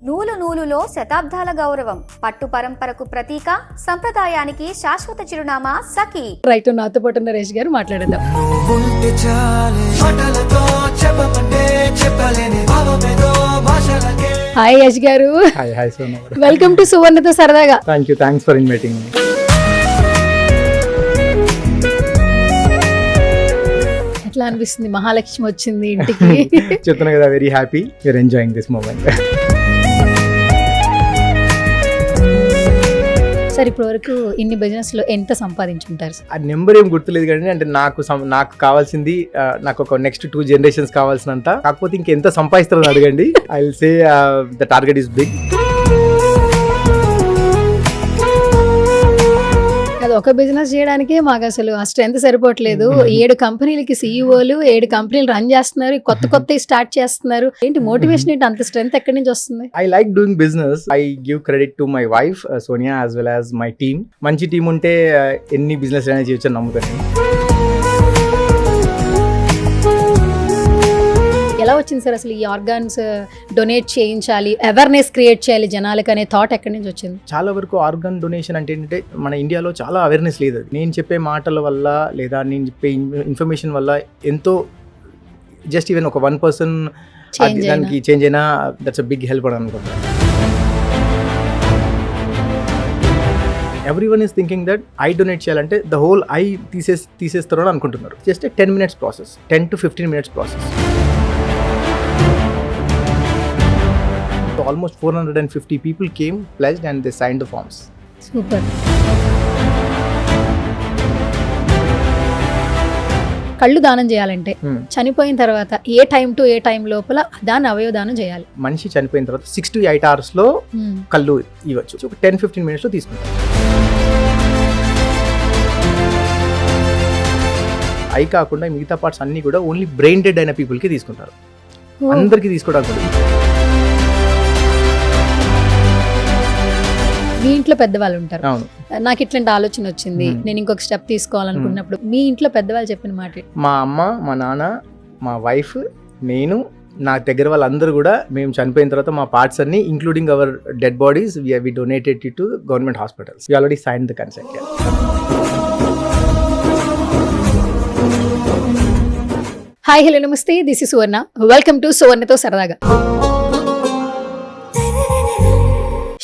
నూలు నూలులో శతాబ్దాల గౌరవం, పట్టు పరంపరకు ప్రతీక, సంప్రదాయానికి శాశ్వత చిరునామా సఖీ. రైట్, నాతో పాటు నరేష్ గారు మాట్లాడదాం. హాయ్ యష్ గారు. హాయ్ సోనా. వెల్కమ్ టు సువర్ణతో సరదాగా. Thanks for inviting me. ఎట్లా అనిపిస్తుంది, మహాలక్ష్మి వచ్చింది ఇంటికి? చెప్తున్నా కదా, very happy, you're enjoying this moment. Sir, ఇప్పటి వరకు ఇన్ని బిజినెస్ లో ఎంత సంపాదించుంటారు? ఆ నెంబర్ ఏం గుర్తులేదు కానీ, అంటే నాకు కావాల్సింది, నాకు ఒక నెక్స్ట్ 2 generations కావాల్సినంత. కాకపోతే ఇంకెంత సంపాదిస్తారని అడగండి. I will say the target is big. అది ఒక బిజినెస్ చేయడానికే మాకు అసలు ఆ స్ట్రెంత్ సరిపోవట్లేదు. 7 కంపెనీలకి సీఈఓలు, 7 కంపెనీలు రన్ చేస్తున్నారు, కొత్త స్టార్ట్ చేస్తున్నారు. ఏంటి మోటివేషన్, ఏంటి అంత స్ట్రెంత్ ఎక్కడి నుంచి వస్తుంది? I like doing business. I give credit to my wife Sonia as well as my team. మంచి టీం ఉంటే ఎన్ని బిజినెస్ అయినా చేయొచ్చు అని నమ్ముతాను. ఎలా వచ్చింది సార్ అసలు ఈ ఆర్గాన్స్ డొనేట్ చేయించాలి, అవేర్నెస్ క్రియేట్ చేయాలి జనాలకు అనే థాట్ ఎక్కడి నుంచి వచ్చింది? చాలా వరకు ఆర్గాన్ డొనేషన్ అంటే ఏంటంటే, మన ఇండియాలో చాలా అవేర్నెస్ లేదు. నేను చెప్పే మాటల వల్ల లేదా నేను చెప్పే ఇన్ఫర్మేషన్ వల్ల ఎంతో, జస్ట్ ఈవెన్ ఒక 1% దానికి చేంజ్ అయినా దట్స్ అ బిగ్ హెల్ప్ అని అనుకుంటున్నాను. Every one is thinking that I donate చేయాలంటే ద హోల్ ఐ తీసేస్తారు అని అనుకుంటున్నారు. Just 10 minutes process, 10 to 15 minutes process. Almost 450 people came, pledged, and they signed the forms. Super. కళ్ళు దానం చేయాలంటే చనిపోయిన తర్వాత ఏ టైం టు ఏ టైం లోపల దాన్ని అవయవ దానం చేయాలి? మనిషి చనిపోయిన తర్వాత 6 to 8 hours లో కళ్ళు ఇవ్వచ్చు. ఒక 10-15 minutes లో తీసుకుంటాం. ఐ కాకుండా మిగతా పార్ట్స్ అన్ని కూడా ఓన్లీ బ్రెయిన్ డెడ్ అయిన పీపుల్ కి తీసుకుంటారు. అందరికి తీసుకోవడానికి. మీ ఇంట్లో పెద్దవాళ్ళు ఉంటారు, నాకు ఇట్లాంటి ఆలోచన వచ్చింది, నేను ఇంకొక స్టెప్ తీసుకోవాలనుకున్నప్పుడు మీ ఇంట్లో పెద్దవాళ్ళు చెప్పిన మాట? మా అమ్మ, మా నాన్న, మా వైఫ్, నేను, నా దగ్గర వాళ్ళందరూ కూడా మేము చనిపోయిన తర్వాత మా పార్ట్స్ అన్ని including our dead bodies we donated to government hospitals. We already signed the consent. Hi, hello, నమస్తే. This is Suvarna. Welcome to సువర్ణతో సరదాగా.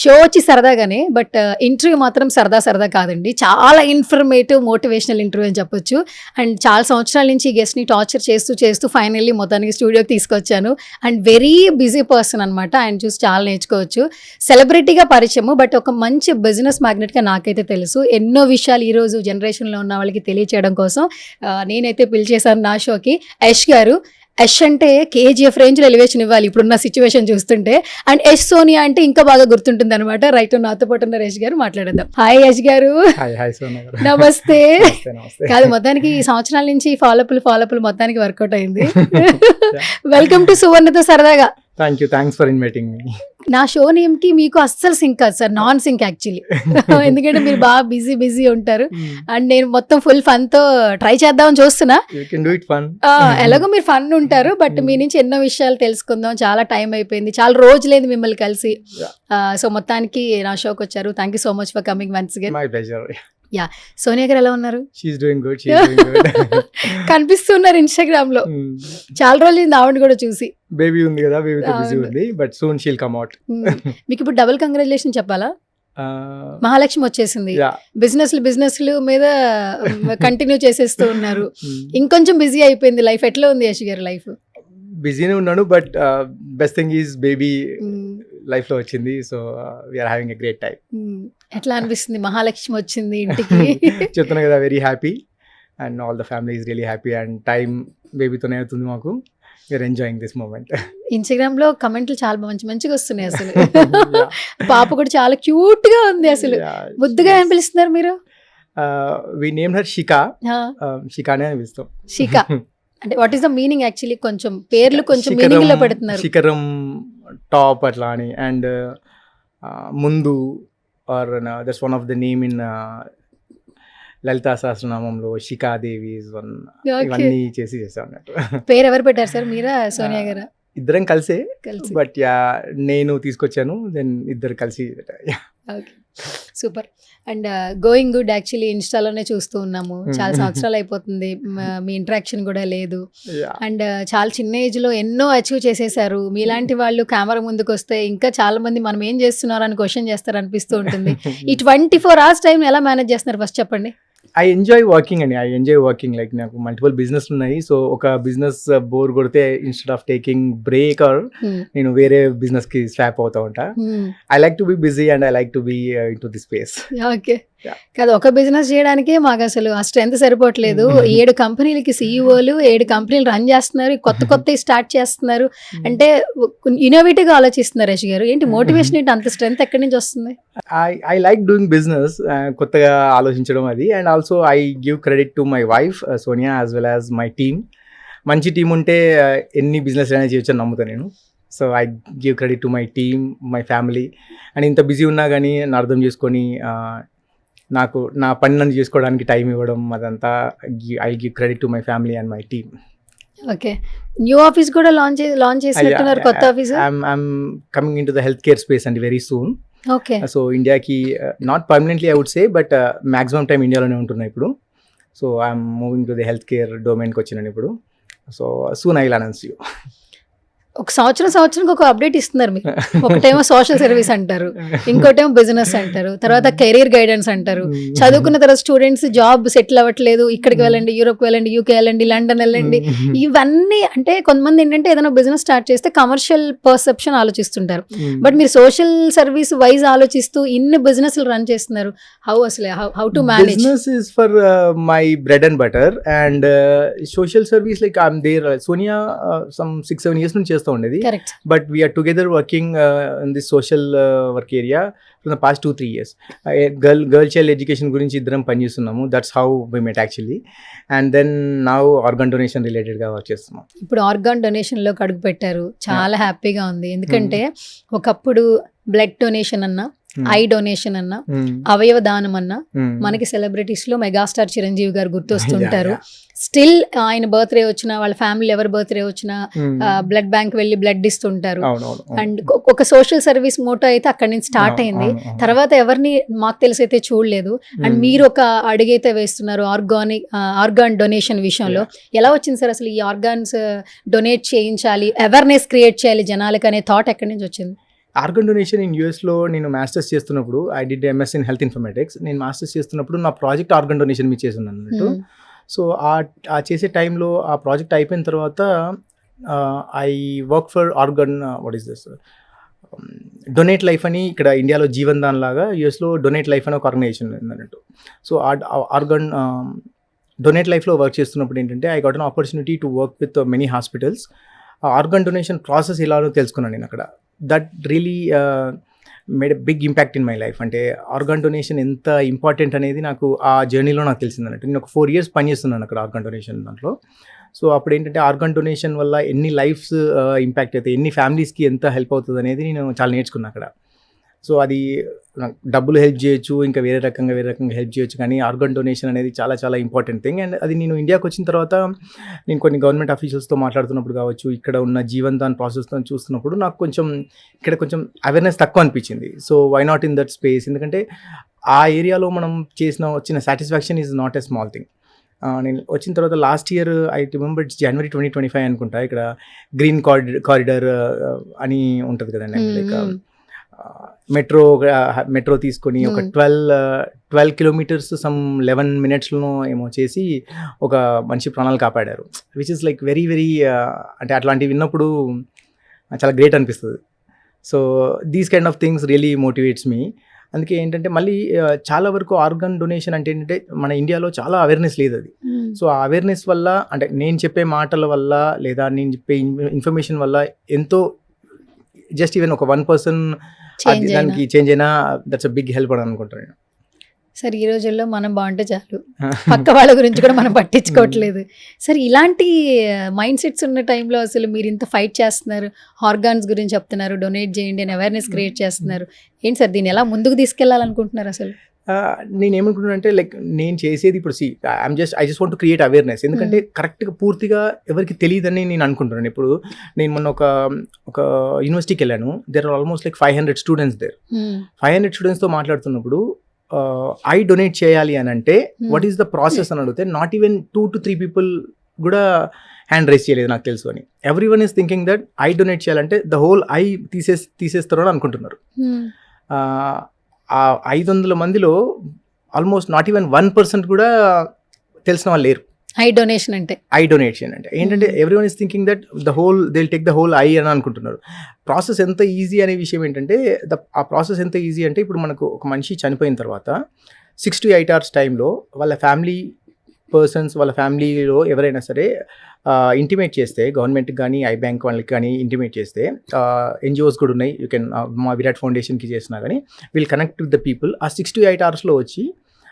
షో వచ్చి సరదాగానే, బట్ ఇంటర్వ్యూ మాత్రం సరదా కాదండి. చాలా ఇన్ఫర్మేటివ్, మోటివేషనల్ ఇంటర్వ్యూ అని చెప్పొచ్చు. అండ్ చాలా సంవత్సరాల నుంచి ఈ గెస్ట్ని టార్చర్ చేస్తూ ఫైనల్లీ మొత్తానికి స్టూడియోకి తీసుకొచ్చాను. అండ్ వెరీ బిజీ పర్సన్ అనమాట. ఆయన చూసి చాలా నేర్చుకోవచ్చు. సెలబ్రిటీగా పరిచయము, బట్ ఒక మంచి బిజినెస్ మ్యాగ్నెట్గా నాకైతే తెలుసు. ఎన్నో విషయాలు ఈరోజు జనరేషన్లో ఉన్న వాళ్ళకి తెలియచేయడం కోసం నేనైతే పిలిచేశాను నా షోకి. యష్ గారు. యష్ అంటే KGF రేంజ్లో ఎలివేషన్ ఇవ్వాలి ఇప్పుడున్న సిచ్యువేషన్ చూస్తుంటే. అండ్ యష్ సోనియా అంటే ఇంకా బాగా గుర్తుంటుంది అనమాట. రైట్, నాతో పాటు నరేష్ గారు మాట్లాడదాం. హాయ్ యష్ గారు. నమస్తే. కాదు, మొత్తానికి ఈ సంవత్సరాల నుంచి ఫాలోఅప్లు మొత్తానికి వర్కౌట్ అయింది. వెల్కమ్ టు సువర్ణతో సరదాగా. థ్యాంక్స్ ఫర్ ఇన్వైటింగ్ మీ. నా షో నేమ్ కి మీకు అస్సలు సింక్ కాదు సార్, నాన్ సింక్ యాక్చువల్లీ. ఎందుకంటే మీరు బాగా బిజీ ఉంటారు. అండ్ నేను మొత్తం ఫుల్ ఫన్ తో ట్రై చేద్దామని చూస్తున్నా. ఎలాగో మీరు ఫన్ ఉంటారు, బట్ మీ నుంచి ఎన్నో విషయాలు తెలుసుకుందాం. చాలా టైం అయిపోయింది, చాలా రోజులేదు మిమ్మల్ని కలిసి. సో మొత్తానికి నా షోకి వచ్చారు. Thank you so much for coming once again. My pleasure. Yeah, Sonia గారు ఎలా ఉన్నారు? She is doing good. కనిపిస్తున్నారు ఇన్స్టాగ్రామ్ లో. చాలా రోజులు ఆవిడ కూడా చూసి. బేబీ ఉంది కదా, బేబీతో బిజీ ఉంది, but soon she'll come out. మీకు ఇప్పుడు డబుల్ కంగ్రాచులేషన్ చెప్పాలా? మహాలక్ష్మి వచ్చేసింది. బిజినెస్ మీద కంటిన్యూ చేసేస్తూ ఉన్నారు. ఇంకొంచెం బిజీ అయిపోయింది లైఫ్. ఎట్లా ఉంది యష్ గారు లైఫ్? బిజీనే ఉన్నాను, but best thing is baby life లో వచ్చింది. So we're having a great time. ఎట్లా అనిపిస్తుంది, మహాలక్ష్మి వచ్చింది ఇంటికి? చెప్తున్నా కదా, very happy, and all the family is really happy. And time బేబీతోనే అవుతుంది మాకు. We're enjoying this moment. Instagram లో కమెంట్లు చాలా మంచిగా వస్తున్నాయి అసలు. పాప కూడా చాలా క్యూట్ గా ఉంది అసలు. ముద్దుగా ఏం పిలుస్తున్నారు మీరు? వి నేమ్ హర్ షికా. షికానే అని పిలుస్తాం. షికా అంటే what is the meaning actually? కొంచెం పేర్లు కొంచెం మీనింగ్ లో పెడుతున్నారు. శిఖరం, టాప్ అట్లా అని. అండ్ ముందు or that's one of the name in Lalita సహస్రనామంలో శిఖాదేవి ఇవన్నీ చేసాం అన్నట్టు. పేరు ఎవరు పెట్టారు సార్, మీరా సోనియా గారా? ఇద్దరం కలిసే, కలిసి బట్ యా నేను తీసుకొచ్చాను, దెన్ ఇద్దరు కలిసి. Okay, super. And going good actually ఇన్స్టాలోనే చూస్తూ ఉన్నాము, చాలా సంవత్సరాలు అయిపోతుంది, మీ ఇంటరాక్షన్ కూడా లేదు. అండ్ చాలా చిన్న ఏజ్లో ఎన్నో అచీవ్ చేసేసారు. మీలాంటి వాళ్ళు కెమెరా ముందుకు వస్తే ఇంకా చాలా మంది మనం ఏం చేస్తున్నారు అని క్వశ్చన్ చేస్తారు అనిపిస్తూ ఉంటుంది. ఈ 24 hours టైం ఎలా మేనేజ్ చేస్తున్నారు ఫస్ట్ చెప్పండి. ఐ ఎంజాయ్ వర్కింగ్ లైక్ నాకు మల్టిపుల్ బిజినెస్ ఉన్నాయి. సో ఒక బిజినెస్ బోర్ కొడితే instead of taking break are నేను వేరే బిజినెస్ కి స్వాప్ అవుతా ఉంటా. I like to be busy and I like to be into the space. Okay, కాదు ఒక బిజినెస్ చేయడానికే మాకు అసలు ఆ స్ట్రెంత్ సరిపోవట్లేదు. 7 కంపెనీలకి సీఈఓలు, 7 కంపెనీలు రన్ చేస్తున్నారు, కొత్త స్టార్ట్ చేస్తున్నారు, అంటే ఇన్నోవేటివ్ గా ఆలోచిస్తున్నారు. యశ్ గారు ఏంటి మోటివేషన్ ఏంటి, అంత స్ట్రెంత్ ఎక్కడి నుంచి వస్తుంది? ఐ లైక్ డూయింగ్ బిజినెస్, కొత్తగా ఆలోచించడం అది. And also I give credit to my wife Sonia as well as my team. మంచి టీం ఉంటే ఎన్ని బిజినెస్ అయినా చేయొచ్చు అని నమ్ముతాను నేను. So I give credit to my team, my family. And ఇంత బిజీ ఉన్నా కానీ నన్ను అర్థం చేసుకొని నాకు నా పని నన్ను చేసుకోవడానికి టైం ఇవ్వడం, అదంతా I give credit to my family and my team. Okay, new office కూడా లాంచ్ చేసినట్టున్నారు, కొత్త office. I'm coming in to the health care space and very soon. Okay, so ఇండియాకి not permanently I would say, but maximum time ఇండియాలోనే ఉంటున్నాయి ఇప్పుడు. So I'm moving to the health care డొమైన్కి వచ్చినాను ఇప్పుడు. So soon I will announce you. ఒక సంవత్సరానికి ఒక అప్డేట్ ఇస్తున్నారు మీరు. ఒకటేమో సోషల్ సర్వీస్ అంటారు, ఇంకోటేమో బిజినెస్ అంటారు, తర్వాత కెరీర్ గైడెన్స్ అంటారు. చదువుకున్న తర్వాత స్టూడెంట్స్ జాబ్ సెటిల్ అవ్వట్లేదు, ఇక్కడికి వెళ్ళండి, యూరోప్ వెళ్ళండి, యూకే వెళ్ళండి, లండన్ వెళ్ళండి, ఇవన్నీ అంటే కొంతమంది ఏంటంటే ఏదైనా బిజినెస్ స్టార్ట్ చేస్తే కమర్షియల్ పర్సెప్షన్ ఆలోచిస్తుంటారు. బట్ మీరు సోషల్ సర్వీస్ వైజ్ ఆలోచిస్తూ ఇన్ని బిజినెస్ రన్ చేస్తున్నారు. How to manage? Business is for my bread and butter, and social service like I'm there. Sonia some 6-7 years నుంచి చేస్తూ ఉండేది. Correct. But we are together working in this social work area for the past 2-3 years. Girl child education గురించి ఇద్దరం పనిచేస్తున్నాము. That's how we met actually. And then now organ donation related గా work చేస్తున్నాం. ఇప్పుడు organ donation లోకి అడుగు పెట్టారు, చాలా హ్యాపీగా ఉంది. ఎందుకంటే ఒకప్పుడు బ్లడ్ డొనేషన్ అన్నా, ఐ డొనేషన్ అన్నా, అవయవ దానం అన్నా మనకి సెలబ్రిటీస్ లో మెగాస్టార్ చిరంజీవి గారు గుర్తొస్తుంటారు. స్టిల్ ఆయన బర్త్డే వచ్చినా, వాళ్ళ ఫ్యామిలీ ఎవరి బర్త్డే వచ్చినా బ్లడ్ బ్యాంక్ వెళ్ళి బ్లడ్ ఇస్తుంటారు. అండ్ ఒక సోషల్ సర్వీస్ మోటో అయితే అక్కడి నుంచి స్టార్ట్ అయింది. తర్వాత ఎవరిని మాకు తెలిసి అయితే చూడలేదు. అండ్ మీరు ఒక అడుగైతే వేస్తున్నారు ఆర్గాన్ డొనేషన్ విషయంలో. ఎలా వచ్చింది సార్ అసలు ఈ ఆర్గాన్స్ డొనేట్ చేయించాలి, అవేర్నెస్ క్రియేట్ చేయాలి జనాలకి అనే థాట్ ఎక్కడి నుంచి వచ్చింది? ఆర్గన్ డొనేషన్ ఇన్ యూఎస్లో నేను మాస్టర్స్ చేస్తున్నప్పుడు, I did MS in health informatics. నేను మాస్టర్స్ చేస్తున్నప్పుడు నా ప్రాజెక్ట్ ఆర్గన్ డొనేషన్ మీద చేస్తున్నాను అన్నట్టు. సో ఆ చేసే టైంలో ఆ ప్రాజెక్ట్ అయిపోయిన తర్వాత I work for organ what is this donate life అని ఇక్కడ ఇండియాలో జీవన్ దాన్ లాగా యూఎస్లో డొనేట్ లైఫ్ అని ఒక ఆర్గనైజేషన్ ఉందన్నట్టు. సో ఆర్గన్ డొనేట్ లైఫ్లో వర్క్ చేస్తున్నప్పుడు ఏంటంటే I got an opportunity to work with many hospitals. Organ donation process ఎలానో తెలుసుకున్నాను నేను అక్కడ. That really made a big impact in my life. అంటే ఆర్గాన్ డొనేషన్ ఎంత ఇంపార్టెంట్ అనేది నాకు ఆ జర్నీలో నాకు తెలిసింది అన్నట్టు. నేను ఒక 4 years పనిచేస్తున్నాను అక్కడ ఆర్గాన్ డొనేషన్ దాంట్లో. సో అప్పుడు ఏంటంటే ఆర్గాన్ డొనేషన్ వల్ల ఎన్ని లైఫ్స్ ఇంపాక్ట్ అవుతాయి, ఎన్ని ఫ్యామిలీస్కి ఎంత హెల్ప్ అవుతుంది అనేది నేను చాలా నేర్చుకున్నాను అక్కడ. సో అది డబ్బులు హెల్ప్ చేయొచ్చు, ఇంకా వేరే రకంగా హెల్ప్ చేయొచ్చు, కానీ ఆర్గాన్ డొనేషన్ అనేది చాలా చాలా ఇంపార్టెంట్ థింగ్. అండ్ అది నేను ఇండియాకి వచ్చిన తర్వాత నేను కొన్ని గవర్నమెంట్ ఆఫీసర్స్తో మాట్లాడుతున్నప్పుడు కావచ్చు, ఇక్కడ ఉన్న జీవన్ దాన్ ప్రాసెస్తో చూస్తున్నప్పుడు నాకు ఇక్కడ కొంచెం అవేర్నెస్ తక్కువ అనిపించింది. So why not in that space? ఎందుకంటే ఆ ఏరియాలో మనం వచ్చిన satisfaction is not a small thing. నేను వచ్చిన తర్వాత last year I remember it's January 2025 అనుకుంటా, ఇక్కడ గ్రీన్ కారిడార్ అని ఉంటుంది కదండి, లైక్ మెట్రో తీసుకొని ఒక 12 kilometers సమ్ 11 minutesలో ఏమో చేసి ఒక మనిషి ప్రాణాలు కాపాడారు. Which is like very very అంటే అట్లాంటివి విన్నప్పుడు చాలా గ్రేట్ అనిపిస్తుంది. So these kind of things really motivates me. అందుకే ఏంటంటే మళ్ళీ చాలా వరకు ఆర్గన్ డొనేషన్ అంటే ఏంటంటే మన ఇండియాలో చాలా అవేర్నెస్ లేదు అది. సో ఆ అవేర్నెస్ వల్ల, అంటే నేను చెప్పే మాటల వల్ల లేదా నేను చెప్పే ఇన్ఫర్మేషన్ వల్ల ఎంతో జస్ట్ ఈవెన్ ఒక 1% దానికి చేంజ్ అయినా దట్స్ అ బిగ్ హెల్ప్ అని అనుకుంటాను. సార్ ఈ రోజుల్లో మనం బాగుంటే చాలు, పక్క వాళ్ళ గురించి కూడా మనం పట్టించుకోవట్లేదు. సార్ ఇలాంటి మైండ్ సెట్స్ ఉన్న టైంలో అసలు మీరు ఇంత ఫైట్ చేస్తున్నారు, ఆర్గాన్స్ గురించి చెప్తున్నారు, డొనేట్ చేయండి అని అవేర్నెస్ క్రియేట్ చేస్తున్నారు. ఏంటి సార్ దీన్ని ఎలా ముందుకు తీసుకెళ్లాలనుకుంటున్నారు అసలు? నేను ఏమనుకుంటున్నానంటే లైక్ నేను చేసేది ఇప్పుడు I just want to create awareness. ఎందుకంటే కరెక్ట్గా పూర్తిగా ఎవరికి తెలియదని నేను అనుకుంటున్నాను. ఇప్పుడు నేను మొన్న ఒక యూనివర్సిటీకి వెళ్ళాను. There are almost like 500 students there. 500 స్టూడెంట్స్తో మాట్లాడుతున్నప్పుడు ఐ డొనేట్ చేయాలి అని అంటే వాట్ ఈస్ ద ప్రాసెస్ అని అడిగితే నాట్ ఈవెన్ 2 to 3 people కూడా హ్యాండ్ రైజ్ చేయలేదు నాకు తెలుసు అని. Every one is thinking that I donate చేయాలంటే ద హోల్ ఐ తీసేస్తారు అని అనుకుంటున్నారు. ఆ 500 మందిలో ఆల్మోస్ట్ నాట్ ఈవెన్ 1% కూడా తెలిసిన వాళ్ళు లేరు ఐ డొనేషన్ అంటే. ఏంటంటే every one is thinking that they take the whole I అని అనుకుంటున్నారు. ప్రాసెస్ ఎంత ఈజీ అనే విషయం ఏంటంటే ఆ ప్రాసెస్ ఎంత ఈజీ అంటే ఇప్పుడు మనకు ఒక మనిషి చనిపోయిన తర్వాత 6 to 8 hours టైంలో వాళ్ళ వాళ్ళ ఫ్యామిలీలో ఎవరైనా సరే ఇంటిమేట్ చేస్తే, గవర్నమెంట్కి కానీ ఐ బ్యాంక్ వాళ్ళకి కానీ ఇంటిమేట్ చేస్తే, ఎన్జిఓస్ కూడా ఉన్నాయి, యూ కెన్ మా విరాట్ ఫౌండేషన్కి చేసినా కానీ will connect with the people. ఆ 6 to 8 hours వచ్చి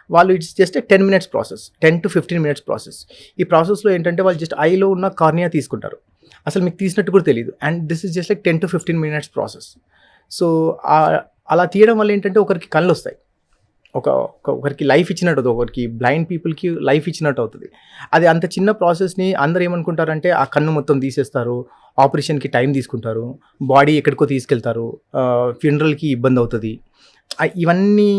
వాళ్ళు it's just 10 minutes process, 10 to 15 minutes process. ఈ ప్రాసెస్లో ఏంటంటే వాళ్ళు జస్ట్ ఐలో ఉన్న కార్నియా తీసుకుంటారు, అసలు మీకు తీసినట్టు కూడా తెలియదు. And this is just like 10 to 15 minutes process. So అలా తీయడం వల్ల ఏంటంటే ఒకరికి కళ్ళు వస్తాయి, ఒకరికి లైఫ్ ఇచ్చినట్టు అవుతుంది, ఒకరికి బ్లైండ్ పీపుల్కి లైఫ్ ఇచ్చినట్టు అవుతుంది. అది అంత చిన్న ప్రాసెస్ని అందరూ ఏమనుకుంటారంటే ఆ కన్ను మొత్తం తీసేస్తారు, ఆపరేషన్కి టైం తీసుకుంటారు, బాడీ ఎక్కడికో తీసుకెళ్తారు, ఫ్యూనరల్కి ఇబ్బంది అవుతుంది, ఇవన్నీ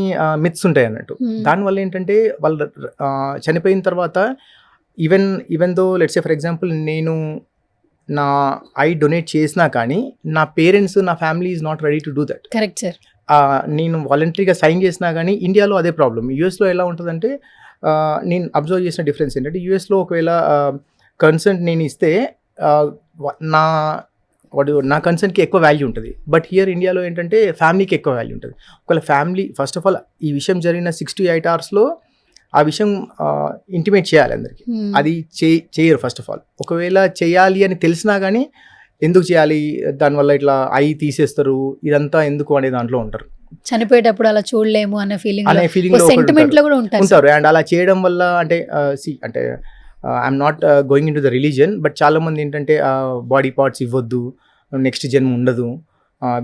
మిత్స్ ఉంటాయి అన్నట్టు. దానివల్ల ఏంటంటే వాళ్ళు చనిపోయిన తర్వాత even though let's say for example నేను నా ఐ డొనేట్ చేసినా కానీ నా పేరెంట్స్, నా family is not ready to do that. Correct sir. నేను వాలంటరీగా సైన్ చేసినా కానీ ఇండియాలో అదే ప్రాబ్లం. యూఎస్లో ఎలా ఉంటుందంటే నేను అబ్జర్వ్ చేసిన డిఫరెన్స్ ఏంటంటే యూఎస్లో ఒకవేళ కన్సెంట్ నేను ఇస్తే నా కన్సెంట్కి ఎక్కువ వాల్యూ ఉంటుంది. బట్ హియర్ ఇండియాలో ఏంటంటే ఫ్యామిలీకి ఎక్కువ వాల్యూ ఉంటుంది. ఒకవేళ ఫ్యామిలీ ఫస్ట్ ఆఫ్ ఆల్ ఈ విషయం జరిగిన 6 to 8 hours ఆ విషయం ఇంటిమేట్ చేయాలి అందరికీ. అది చేయరు ఫస్ట్ ఆఫ్ ఆల్. ఒకవేళ చేయాలి అని తెలిసినా కానీ ఎందుకు చేయాలి, దానివల్ల ఇట్లా ఐ తీసేస్తారు, ఇదంతా ఎందుకు అనే దాంట్లో ఉంటారు. చనిపోయేటప్పుడు అలా చూడలేము అనే ఫీలింగ్ సెంటిమెంట్ లో కూడా ఉంటారు. అండ్ అలా చేయడం వల్ల అంటే I'm not going in to the religion, but చాలా మంది ఏంటంటే బాడీ పార్ట్స్ ఇవ్వద్దు, నెక్స్ట్ జన్మ ఉండదు,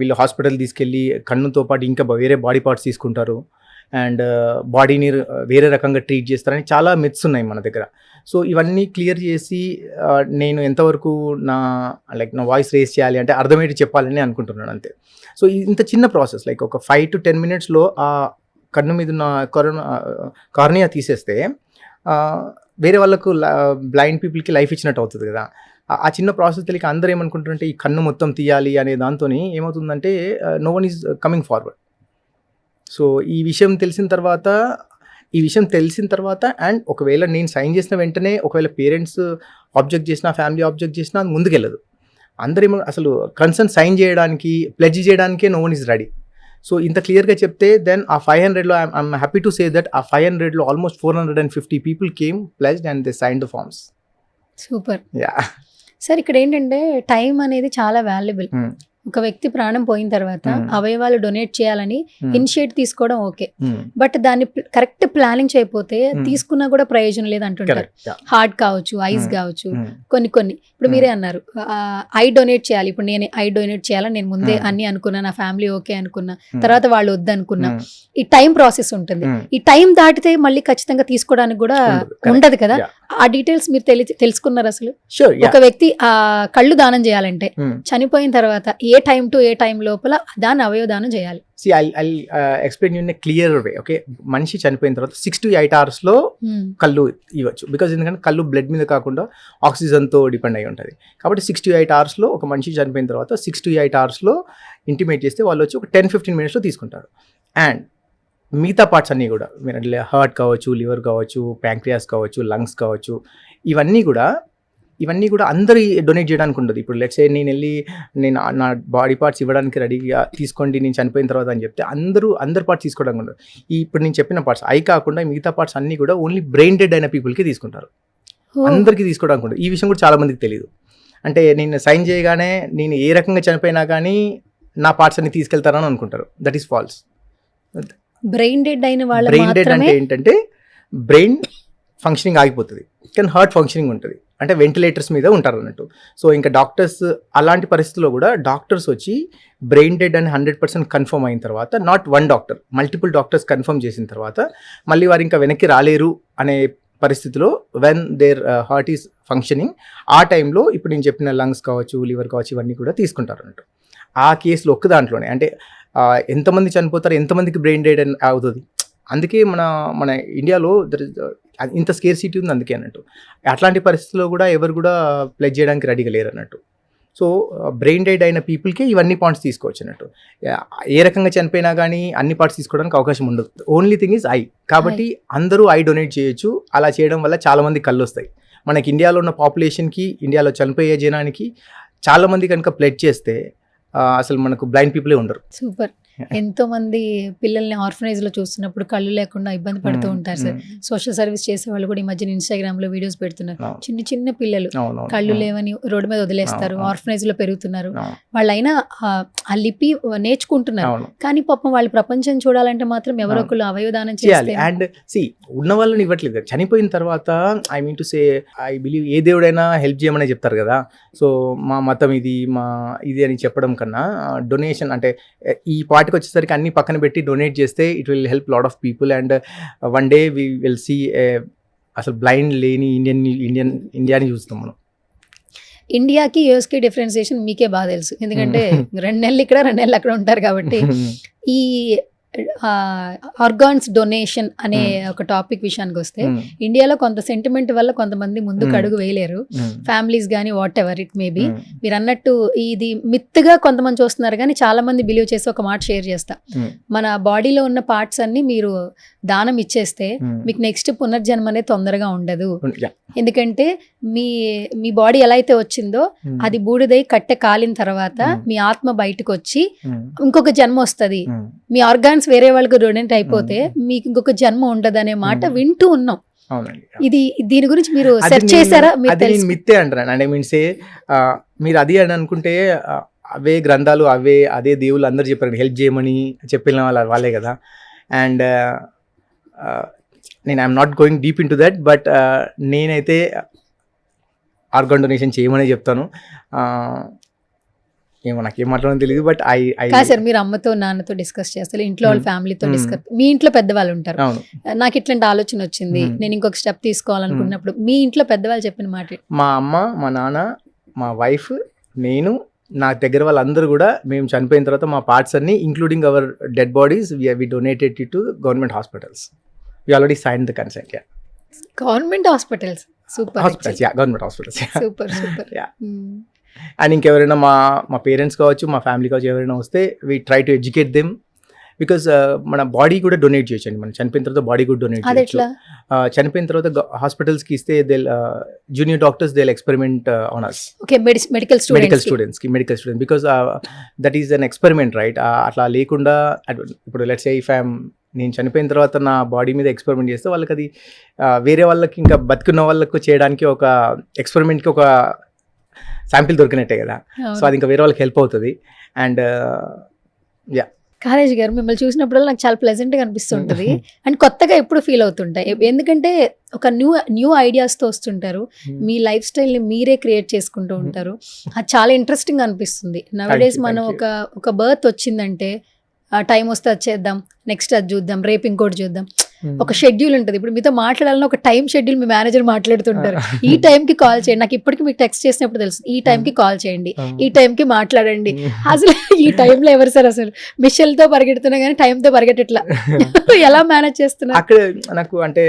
వీళ్ళు హాస్పిటల్ తీసుకెళ్ళి కన్నుతో పాటు ఇంకా వేరే బాడీ పార్ట్స్ తీసుకుంటారు, అండ్ బాడీని వేరే రకంగా ట్రీట్ చేస్తారని చాలా మిత్స్ ఉన్నాయి మన దగ్గర. సో ఇవన్నీ క్లియర్ చేసి నేను ఎంతవరకు నా వాయిస్ రేస్ చేయాలి అంటే అర్థమయ్యేది చెప్పాలని అనుకుంటున్నాను అంతే. సో ఇంత చిన్న ప్రాసెస్ లైక్ ఒక 5 to 10 minutes ఆ కన్ను మీద ఉన్న కార్నియా తీసేస్తే వేరే వాళ్ళకు బ్లైండ్ పీపుల్కి లైఫ్ ఇచ్చినట్టు అవుతుంది కదా. ఆ చిన్న ప్రాసెస్ తెలియక అందరూ ఏమనుకుంటారంటే ఈ కన్ను మొత్తం తీయాలి అనే దాంతో ఏమవుతుందంటే no one is coming forward. So ఈ విషయం తెలిసిన తర్వాత అండ్ ఒకవేళ నేను సైన్ చేసిన వెంటనే ఒకవేళ పేరెంట్స్ ఆబ్జెక్ట్ చేసినా, ఫ్యామిలీ ఆబ్జెక్ట్ చేసినా అది ముందుకెళ్ళదు. అందరేమో అసలు కన్సర్న్ సైన్ చేయడానికి, ప్లెడ్జ్ చేయడానికే no one is ready. So ఇంత క్లియర్గా చెప్తే దెన్ ఆ 500లో I'm happy to say that ఆ 500లో almost 450 people came pledged and they sign the forms. Super. Yeah sir, ఇక్కడ ఏంటంటే టైం అనేది చాలా వాల్యుబుల్. ఒక వ్యక్తి ప్రాణం పోయిన తర్వాత అవయవాలు డొనేట్ చేయాలని ఇనిషియేట్ తీసుకోవడం ఓకే, బట్ దాన్ని కరెక్ట్ ప్లానింగ్ చేయకపోతే తీసుకున్నా కూడా ప్రయోజనం లేదు అంటుంటారు. హార్ట్ కావచ్చు, ఐస్ కావచ్చు, కొన్ని ఇప్పుడు మీరే అన్నారు ఐ డొనేట్ చేయాలి. ఇప్పుడు నేను ఐ డొనేట్ చేయాలని నేను ముందే అన్ని అనుకున్నా, నా ఫ్యామిలీ ఓకే అనుకున్నా, తర్వాత వాళ్ళు వద్దనుకున్నా, ఈ టైం ప్రాసెస్ ఉంటుంది. ఈ టైం దాటితే మళ్ళీ ఖచ్చితంగా తీసుకోవడానికి కూడా ఉండదు కదా. ఆ డీటెయిల్స్ మీరు తెలుసుకున్నారు అసలు? ఒక వ్యక్తి ఆ కళ్ళు దానం చేయాలంటే చనిపోయిన తర్వాత ఏ టైం టు ఏ టైం లోపల దాన్ని అవయవదానం చేయాలి? I'll explain you in a clear way. Okay, మనిషి చనిపోయిన తర్వాత 6 to 8 hours కళ్ళు ఇవ్వచ్చు. బికాజ్ ఎందుకంటే కళ్ళు బ్లడ్ మీద కాకుండా ఆక్సిజన్తో డిపెండ్ అయి ఉంటుంది. కాబట్టి 6 to 8 hours ఒక మనిషి చనిపోయిన తర్వాత 6 to 8 hours ఇంటిమేట్ చేస్తే వాళ్ళు వచ్చి ఒక 10-15 minutes తీసుకుంటారు. అండ్ మిగతా పార్ట్స్ అన్నీ కూడా మీరు హార్ట్ కావచ్చు, లివర్ కావచ్చు, ప్యాంక్రియాస్ కావచ్చు, లంగ్స్ కావచ్చు, ఇవన్నీ కూడా అందరూ డొనేట్ చేయడానికి ఉండదు. ఇప్పుడు లెట్స్ సే నేను నా బాడీ పార్ట్స్ ఇవ్వడానికి రెడీగా తీసుకోండి నేను చనిపోయిన తర్వాత అని చెప్తే అందరు పార్ట్స్ తీసుకోవడానికి ఉండదు. ఇప్పుడు నేను చెప్పిన పార్ట్స్ ఐ కాకుండా మిగతా పార్ట్స్ అన్నీ కూడా ఓన్లీ బ్రెయిన్ డెడ్ అయిన పీపుల్కి తీసుకుంటారు, అందరికీ తీసుకోవడానికి ఉండదు. ఈ విషయం కూడా చాలా మందికి తెలియదు. అంటే నేను సైన్ చేయగానే నేను ఏ రకంగా చనిపోయినా కానీ నా పార్ట్స్ అన్ని తీసుకెళ్తారని అనుకుంటారు. That is false. Brain dead అయిన వాళ్ళు బ్రెయిన్ డెడ్ అంటే ఏంటంటే బ్రెయిన్ ఫంక్షనింగ్ ఆగిపోతుంది, కానీ హార్ట్ ఫంక్షనింగ్ ఉంటుంది. అంటే వెంటిలేటర్స్ మీద ఉంటారు అన్నట్టు. సో ఇంకా డాక్టర్స్ అలాంటి పరిస్థితుల్లో కూడా డాక్టర్స్ వచ్చి బ్రెయిన్ డెడ్ అని 100% కన్ఫర్మ్ అయిన తర్వాత, not one doctor, multiple doctors confirm చేసిన తర్వాత మళ్ళీ వారు ఇంకా వెనక్కి రాలేరు అనే పరిస్థితిలో when their heart is functioning, ఆ టైంలో ఇప్పుడు నేను చెప్పిన లంగ్స్ కావచ్చు, లివర్ కావచ్చు, ఇవన్నీ కూడా తీసుకుంటారు అన్నట్టు. ఆ కేసులో ఒక్క దాంట్లోనే అంటే ఎంతమంది చనిపోతారు, ఎంతమందికి బ్రెయిన్ డెడ్ అని అవుతుంది. అందుకే మన ఇండియాలో ఇంత స్కేర్సిటీ ఉంది అందుకే అన్నట్టు. అట్లాంటి పరిస్థితుల్లో కూడా ఎవరు కూడా ప్లెజ్ చేయడానికి రెడీగా లేరు అన్నట్టు. సో బ్రెయిన్ డెడ్ అయిన పీపుల్కి ఇవన్నీ పాయింట్స్ తీసుకోవచ్చు అన్నట్టు. ఏ రకంగా చనిపోయినా కానీ అన్ని పార్ట్స్ తీసుకోవడానికి అవకాశం ఉండదు. Only thing is I. కాబట్టి అందరూ ఐ డొనేట్ చేయొచ్చు. అలా చేయడం వల్ల చాలామంది కళ్ళు వస్తాయి. మనకి ఇండియాలో ఉన్న పాపులేషన్కి, ఇండియాలో చనిపోయే జనానికి చాలామంది కనుక ప్లెజ్ చేస్తే అసలు మనకు బ్లైండ్ పీపులే ఉండరు. సూపర్. ఎంతో మంది పిల్లల్ని ఆర్ఫనైజ్ లో చూస్తున్నప్పుడు కళ్ళు లేకుండా ఇబ్బంది పడుతూ ఉంటారు సార్. సోషల్ సర్వీస్ చేసే వాళ్ళు కూడా ఈ మధ్య ఇన్స్టాగ్రామ్ లో వీడియోస్ పెడుతున్నారు. చిన్న చిన్న పిల్లలు కళ్ళు లేవని రోడ్డు మీద వదిలేస్తారు, ఆర్ఫనైజ్ లో పెరుగుతున్నారు. వాళ్ళైనా ఆ లిపి నేర్చుకుంటున్నారు, కానీ పాపం వాళ్ళు ప్రపంచం చూడాలంటే మాత్రం ఎవరో ఒకరు అవయవదానం చేయాలి. అండ్ సి ఉన్న వాళ్ళని ఇవ్వట్లేదు. చనిపోయిన తర్వాత I mean to say I believe a దేవుడైనా హెల్ప్ చేయమని చెప్తారు కదా. సో మా మతం ఇది, మా ఇది అని చెప్పడం కన్నా డొనేషన్ అంటే ఈ పార్టీకి వచ్చేసరికి అన్ని పక్కన పెట్టి డొనేట్ చేస్తే it will help lot of people. And one day we will see అసలు బ్లైండ్ లేని ఇండియాని చూస్తాం మనం. ఇండియాకి యూఎస్కి డిఫరెన్సియేషన్ మీకే బాగా తెలుసు, ఎందుకంటే 2 నెలలు ఇక్కడ 2 నెలలు అక్కడ ఉంటారు కాబట్టి. ఈ ఆర్గాన్స్ డొనేషన్ అనే ఒక టాపిక్ విషయానికి వస్తే, ఇండియాలో కొంత సెంటిమెంట్ వల్ల కొంతమంది ముందుకు అడుగు వేయలేరు, ఫ్యామిలీస్ కానీ what ever it may be. మీరు అన్నట్టు ఇది మిత్తుగా కొంతమంది చూస్తున్నారు, కానీ చాలా మంది బిలీవ్ చేసి ఒక మాట షేర్ చేస్తా. మన బాడీలో ఉన్న పార్ట్స్ అన్ని మీరు దానం ఇచ్చేస్తే మీకు నెక్స్ట్ పునర్జన్మ అనేది తొందరగా ఉండదు. ఎందుకంటే మీ బాడీ ఎలా అయితే వచ్చిందో అది బూడిదై కట్టె కాలిన తర్వాత మీ ఆత్మ బయటకు వచ్చి ఇంకొక జన్మ వస్తుంది. మీ ఆర్గాన్స్ వేరే వాళ్ళకి డొనేట్ అయిపోతే మీకు ఇంకొక జన్మ ఉండదు అనే మాట వింటూ ఉన్నాం. ఇది దీని గురించి మీరు సెర్చ్ చేశారా? మిత్తే అంటారు. అంటే మీన్సే మీరు అది అని అనుకుంటే అవే గ్రంథాలు అదే దేవుళ్ళు అందరు చెప్పారు హెల్ప్ చేయమని చెప్పిన వాళ్ళే కదా. అండ్ నేను I'm not going deep in to that, but నేనైతే ఆర్గాన్ డొనేషన్ చేయమని చెప్తాను. ఏమో నాకేం మాట్లాడడం తెలియదు, బట్ సార్ మీరు అమ్మతో నాన్నతో డిస్కస్ చేస్తారు, ఇంట్లో వాళ్ళ ఫ్యామిలీతో డిస్కస్, మీ ఇంట్లో పెద్దవాళ్ళు ఉంటారు. నాకు ఇట్లాంటి ఆలోచన వచ్చింది, నేను ఇంకొక స్టెప్ తీసుకోవాలనుకున్నప్పుడు మీ ఇంట్లో పెద్దవాళ్ళు చెప్పిన మాట? మా అమ్మ, మా నాన్న, మా వైఫ్, నేను, నా దగ్గర వాళ్ళందరూ కూడా మేము చనిపోయిన తర్వాత మా పార్ట్స్ అన్ని including our dead bodies we donated to government hospitals. We already sign the consent. Government hospitals? Super. Hospitals, government hospitals. Super super. And ఇంకెవరైనా మా పేరెంట్స్ కావచ్చు, మా ఫ్యామిలీ కావచ్చు, ఎవరైనా వస్తే we try to educate them. Because మన body కూడా donate చేయొచ్చండి. మనం చనిపోయిన తర్వాత బాడీ కూడా డొనేట్ చేయొచ్చు. చనిపోయిన తర్వాత హాస్పిటల్స్కి ఇస్తే junior doctors they experiment on us. Medical students because that is an experiment right. అట్లా లేకుండా ఇప్పుడు లెట్స్ సే ఇఫ్ ఐఎమ్ నేను చనిపోయిన తర్వాత నా బాడీ మీద ఎక్స్పెరిమెంట్ చేస్తే వాళ్ళకి అది వేరే వాళ్ళకి ఇంకా బతుకున్న వాళ్ళకు చేయడానికి ఒక ఎక్స్పెరిమెంట్కి ఒక శాంపిల్ దొరికినట్టే కదా. సో అది ఇంకా వేరే వాళ్ళకి హెల్ప్ అవుతుంది. అండ్ కాలేజ్ గారు మిమ్మల్ని చూసినప్పుడల్లా నాకు చాలా ప్లెజెంట్గా అనిపిస్తుంటుంది అండ్ కొత్తగా ఎప్పుడు ఫీల్ అవుతుంటాయి. ఎందుకంటే ఒక న్యూ ఐడియాస్తో వస్తుంటారు, మీ లైఫ్ స్టైల్ని మీరే క్రియేట్ చేసుకుంటూ ఉంటారు. అది చాలా ఇంట్రెస్టింగ్ అనిపిస్తుంది. నవడేస్ మనం ఒక బర్త్ వచ్చిందంటే టైం వస్తే అది చేద్దాం, నెక్స్ట్ అది చూద్దాం, రేపు ఇంకోటి చూద్దాం, ఒక షెడ్యూల్ ఉంటుంది. ఇప్పుడు మీతో మాట్లాడాలని ఒక టైం షెడ్యూల్ మీ మేనేజర్ మాట్లాడుతుంటారు. ఈ టైంకి కాల్ చేయండి, నాకు ఇప్పటికి మీకు టెక్స్ట్ చేసినప్పుడు తెలుసు, ఈ టైంకి కాల్ చేయండి, ఈ టైంకి మాట్లాడండి. అసలు ఈ టైంలో ఎవరు సార్ అసలు మిషన్తో పరిగెడుతున్నా కానీ టైంతో పరిగెట్టట్లా, ఎలా మేనేజ్ చేస్తున్నారు? అక్కడ నాకు అంటే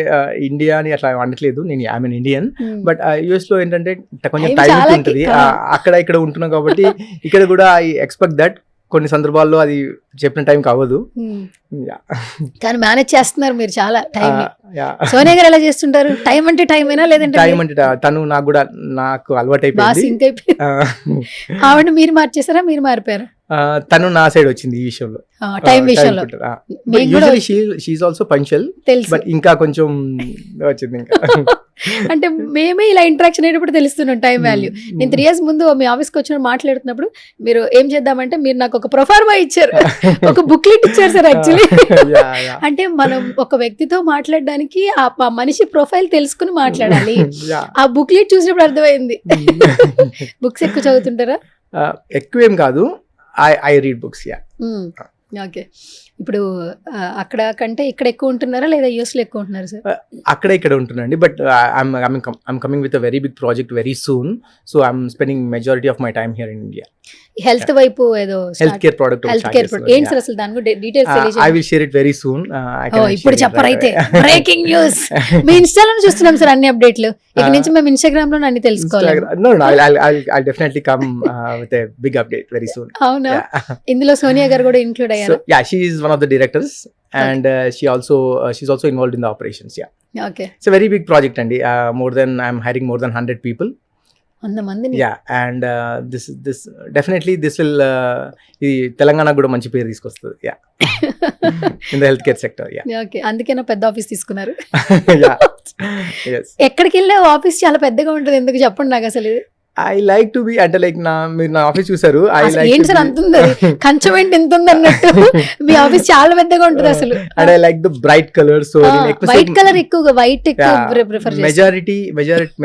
ఇండియా అని అట్లా అనట్లేదు, నేను I mean Indian, but US లో ఏంటంటే కొంచెం టైం ఉంటుంది, అక్కడ ఇక్కడ ఉంటున్నాం కాబట్టి ఇక్కడ కూడా ఐ ఎక్స్పెక్ట్ దట్ కొన్ని సందర్భాల్లో అది చెప్పిన టైం కావదు, కానీ మేనేజ్ చేస్తున్నారు మీరు చాలా టైం. సోనియా గారు ఎలా చేస్తుంటారు? టైం అంటే టైమేనా లేదంటే టైం అంటే తను నాకు అలవాటు అయిపోయింది. ఆవిడ మీరు మార్చేసారా, మీరు మారిపోయారా? తను నా సైడ్ వచ్చింది ఈ విషయంలో, టైం విషయంలో మేము కూడా షీఈ్ ఆల్సో పంక్చువల్, తెలుసు. బట్ ఇంకా కొంచెం వచ్చింది ఇంకా. అంటే మేమే ఇలా ఇంటరాక్షన్ అయినప్పుడు తెలుస్తున్నాం టైం వాల్యూ. నేను 3 years ముందు మీ ఆఫీస్కి వచ్చిన మాట్లాడుతున్నప్పుడు మీరు ఏం చేద్దామంటే మీరు నాకు ఒక ప్రొఫార్మా ఇచ్చారు, ఒక బుక్లెట్ ఇచ్చారు సార్ యాక్చువల్లీ. అంటే మనం ఒక వ్యక్తితో మాట్లాడడానికి ఆ మనిషి ప్రొఫైల్ తెలుసుకుని మాట్లాడాలి. ఆ బుక్లెట్ చూసినప్పుడు అర్థమైంది. బుక్స్ ఎక్కువ చదువుతుంటారా? ఎక్కువేం కాదు, ఐ రీడ్ బుక్స్. ఓకే. ఇప్పుడు అక్కడ కంటే ఇక్కడ ఎక్కువ ఉంటున్నారా లేదా యూఎస్ లో ఎక్కువ ఉంటున్నారా సార్? అక్కడ ఇక్కడ ఉంటున్నాండి, but I'm coming with a very big project very soon, so I'm spending majority of my time here in India. Health వైపు ఏదో హెల్త్ కేర్ ప్రోడక్ట్ ఏంటి సార్ అసలు దాని గురించి డీటెయిల్స్ తెలియజేయండి. I will share it very soon. ఇప్పుడు చెప్పరైతే breaking news. మీ ఇన్స్టాలో చూస్తున్నాం సార్ అన్ని అప్డేట్లు. ఇక నుంచి మేము ఇన్స్టాగ్రామ్ లో అన్ని తెలుసుకోవాలి. No, I'll definitely come with a big update very soon. అవునా? ఇందులో సోనియా గారు కూడా ఇంక్లూడ్ అయ్యారు. So, yeah, she is one of the directors, and she's also involved in the operations. Yeah. Okay. It's a very big project, and I'm hiring more than 100 people. 100 మందిని. Yeah, and this definitely this will ఇది తెలంగాణ కూడా మంచి పేరు తీసుకొస్తుంది. Yeah. In the healthcare sector. Yeah. Okay. అందుకేనా పెద్ద office తీసుకున్నారు? Yeah. Yes. ఎక్కడికి వెళ్ళే ఆఫీస్ చాలా పెద్దగా ఉంటుంది, ఎందుకు చెప్పండి నాకు అసలు. ఐ లైక్ టు బి అంటే లైక్ మీరు నా ఆఫీస్ చూసారు, ఏంటి సార్ అంతుంది కంచం ఏంటి ఎంత ఉంది అన్నట్టు. మీ ఆఫీస్ చాలా పెద్దగా ఉంటుంది అసలు. And I like the bright colour, so white colour ఎక్కువగా వైట్ ఎక్కువ ప్రిఫర్ చేస్తాను.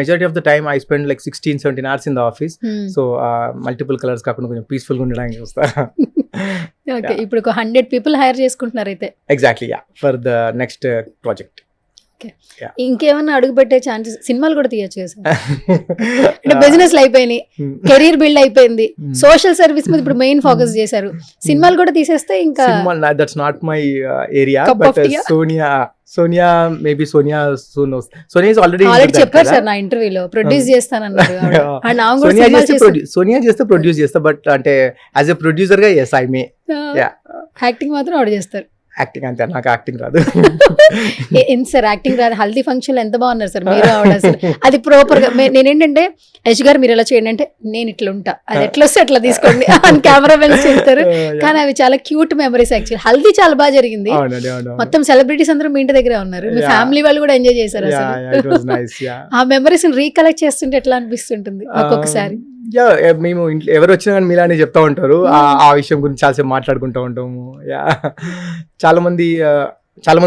Majority of the time I spend like 16-17 hours in the office. So multiple colours కాకుండా కొంచెం పీస్ఫుల్ గా ఉండడానికి చూస్తా. ఓకే. ఇప్పుడు 100 people హైర్ చేసుకుంటున్నారు అయితే. Exactly, yeah, for the next project. ఇంకేమన్నా అడుగు పెట్టే ఛాన్సెస్? సినిమాలు కూడా తీయచ్చు కదా సార్. అంటే బిజినెస్ అయిపోయినాయి, కెరీర్ బిల్డ్ అయిపోయింది, సోషల్ సర్వీస్ మీద ఇప్పుడు మెయిన్ ఫోకస్ చేశారు. సినిమాలు కూడా తీసేస్తే ఇంకా that's not my area, but Sonia maybe Sonia is already చెప్పారు సార్ నా ఇంటర్వ్యూలో ప్రొడ్యూస్ చేస్తానన్నారు. సోనియా చేస్తే ప్రొడ్యూస్ చేస్తా, బట్ అంటే యాజ్ ఎ ప్రొడ్యూసర్ గా ఎస్ ఐ మే. యాక్టింగ్ మాత్రం ఆవిడ చేస్తారు. యాక్టింగ్ అంతే, నాకు యాక్టింగ్ రాదు. ఎంత సార్ యాక్టింగ్ రాదు? హల్దీ ఫంక్షన్ ఎంత బాగున్నారు సార్ మీరు ఆవిడ అసలు. అది ప్రాపర్ గా నేనేంటంటే యశ్ గారు మీరు ఎలా చేయండి అంటే నేను ఇట్లా ఉంటా, అది ఎట్లా వస్తే అట్లా తీసుకోండి అని కెమెరా మెన్ చెప్తారు. కానీ అవి చాలా క్యూట్ మెమరీస్. యాక్చువల్లీ హల్దీ చాలా బాగా జరిగింది, మొత్తం సెలబ్రిటీస్ అందరూ మీ ఇంటి దగ్గరే ఉన్నారు, మీ ఫ్యామిలీ వాళ్ళు కూడా ఎంజాయ్ చేశారు అసలు. ఆ మెమరీస్ రీకలెక్ట్ చేస్తుంటే ఎట్లా అనిపిస్తుంటుంది ఒక్కొక్కసారి? మేము ఇంట్లో ఎవరు వచ్చినా కానీ మీలానే చెప్తా ఉంటారు, ఆ విషయం గురించి చాలాసేపు మాట్లాడుకుంటూ ఉంటాము. చాలా మంది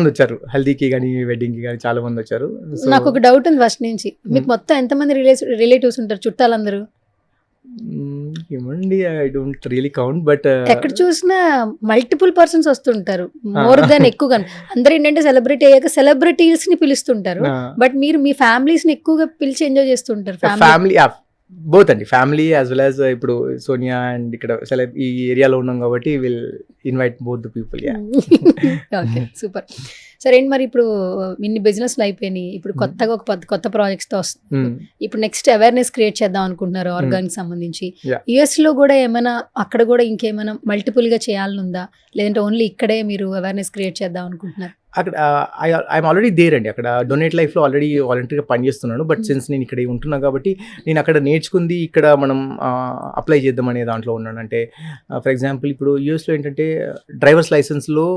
వచ్చారు హల్దీకి కానీ వెడ్డింగ్ కి కానీ, చాలా మంది వచ్చారు. నాకు ఒక డౌట్ ఉంది ఫస్ట్ నుంచి, మీకు మొత్తం ఎంతమంది రిలేటివ్స్ ఉంటారు చుట్టాలందరూ? ఏమండి, I don't really count, but ఎక్కడ చూసినా మల్టిపుల్ పర్సన్స్ వస్తుంటారు, మోర్ దాన్ ఎక్కువగా. అందరూ ఏంటంటే సెలబ్రిటీ అయ్యాక సెలబ్రిటీస్ ని పిలుస్తుంటారు, బట్ మీరు మీ ఫ్యామిలీస్ ని ఎక్కువగా పిలిచి ఎంజాయ్ చేస్తుంటారు. ఫ్యామిలీ బోత్ అండి, ఫ్యామిలీ యాజ్ వెల్ యాజ్ ఇప్పుడు సోనియా అండ్ ఇక్కడ ఈ ఏరియాలో ఉన్నాం కాబట్టి will invite both the people. Okay, super. సరే అండి, మరి ఇప్పుడు ఇన్ని బిజినెస్లు అయిపోయినాయి, ఇప్పుడు కొత్తగా ఒక కొత్త ప్రాజెక్ట్స్ తో వస్తుంది. ఇప్పుడు నెక్స్ట్ అవేర్నెస్ క్రియేట్ చేద్దాం అనుకుంటున్నారు ఆర్గానిక్ సంబంధించి. యుఎస్ లో కూడా ఏమైనా అక్కడ కూడా ఇంకేమైనా మల్టిపుల్ గా చేయాలని ఉందా, లేదంటే ఓన్లీ ఇక్కడే మీరు అవేర్నెస్ క్రియేట్ చేద్దాం అనుకుంటున్నారు? అక్కడ ఐఎమ్ ఆల్రెడీ దేర్ అండి, అక్కడ డొనేట్ లైఫ్లో ఆల్రెడీ వాలంటీర్గా పనిచేస్తున్నాను. బట్ సిన్స్ నేను ఇక్కడ ఉంటున్నా కాబట్టి నేను అక్కడ నేర్చుకుంది ఇక్కడ మనం అప్లై చేద్దాం అనే దాంట్లో ఉన్నాను. అంటే ఫర్ ఎగ్జాంపుల్ ఇప్పుడు యూఎస్లో ఏంటంటే డ్రైవర్స్ లైసెన్స్లో